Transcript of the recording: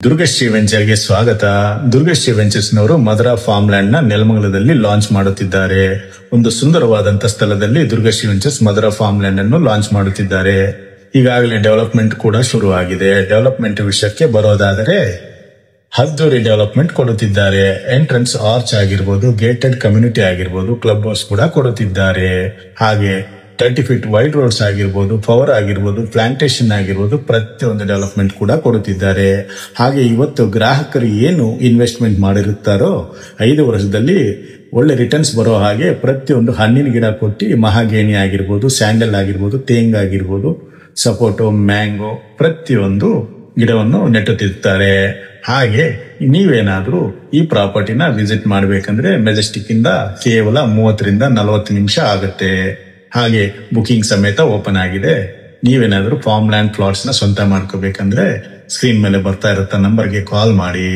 ದುರ್ಗಶ್ರೀ ವೆಂಚರ್ಗೆ ಸ್ವಾಗತ. Durgashri ವೆಂಚರ್ಸ್ನವರು Madhura farm land ನ ನೆಲಮಂಗಲದಲ್ಲಿ launch ಮಾಡುತ್ತಿದ್ದಾರೆ. ಒಂದು ಸುಂದರವಾದಂತಹ ಸ್ಥಳದಲ್ಲಿ Durgashri ventures Madhura farm land ಅನ್ನು ಲಾಂಚ್ ಮಾಡುತ್ತಿದ್ದಾರೆ. ಈಗಾಗಲೇ ಡೆವಲಪ್ಮೆಂಟ್ ಕೂಡ ಶುರುವಾಗಿದೆ. ಡೆವಲಪ್ಮೆಂಟ್ ವಿಷಯಕ್ಕೆ ಬರೋದಾದರೆ ಹದ್ದೂರಿ ಡೆವಲಪ್ಮೆಂಟ್ ಕೊಡುತ್ತಿದ್ದಾರೆ. ಎಂಟ್ರೆನ್ಸ್ ಆರ್ಚ್ ಆಗಿರ್ಬೋದು, ಗೇಟೆಡ್ ಕಮ್ಯುನಿಟಿ ಆಗಿರ್ಬೋದು, ಕ್ಲಬ್ ಹೌಸ್ ಕೂಡ ಕೊಡುತ್ತಿದ್ದಾರೆ. ಹಾಗೆ 30 ಫೀಟ್ ವೈಡ್ ರೋಡ್ಸ್ ಆಗಿರ್ಬೋದು, ಪವರ್ ಆಗಿರ್ಬೋದು, ಪ್ಲಾಂಟೇಶನ್ ಆಗಿರ್ಬೋದು, ಪ್ರತಿಯೊಂದು ಡೆವಲಪ್ಮೆಂಟ್ ಕೂಡ ಕೊಡುತ್ತಿದ್ದಾರೆ. ಹಾಗೆ ಇವತ್ತು ಗ್ರಾಹಕರು ಏನು ಇನ್ವೆಸ್ಟ್ಮೆಂಟ್ ಮಾಡಿರುತ್ತಾರೋ 5 ವರ್ಷದಲ್ಲಿ ಒಳ್ಳೆ ರಿಟರ್ನ್ಸ್ ಬರೋ ಹಾಗೆ ಪ್ರತಿಯೊಂದು ಹಣ್ಣಿನ ಗಿಡ ಕೊಟ್ಟು ಮಹಾಗೇಣಿ ಆಗಿರ್ಬೋದು, ಸ್ಯಾಂಡಲ್ ಆಗಿರ್ಬೋದು, ತೇಂಗ ಆಗಿರ್ಬೋದು, ಸಪೋಟೊ, ಮ್ಯಾಂಗೋ ಪ್ರತಿಯೊಂದು ಗಿಡವನ್ನು ನೆಟ್ಟುತ್ತಿರ್ತಾರೆ. ಹಾಗೆ ನೀವೇನಾದ್ರೂ ಈ ಪ್ರಾಪರ್ಟಿನ ವಿಸಿಟ್ ಮಾಡಬೇಕಂದ್ರೆ ಮೆಜೆಸ್ಟಿಕ್ ಇಂದ ಕೇವಲ 30 ರಿಂದ 40 ನಿಮಿಷ ಆಗುತ್ತೆ. ಹಾಗೆ ಬುಕಿಂಗ್ ಸಮೇತ ಓಪನ್ ಆಗಿದೆ. ನೀವೇನಾದ್ರೂ ಫಾರ್ಮ್ ಲ್ಯಾಂಡ್ ಪ್ಲಾಟ್ಸ್ ನ ಸ್ವಂತ ಮಾಡ್ಕೋಬೇಕಂದ್ರೆ ಸ್ಕ್ರೀನ್ ಮೇಲೆ ಬರ್ತಾ ಇರುತ್ತ ನಂಬರ್ಗೆ ಕಾಲ್ ಮಾಡಿ.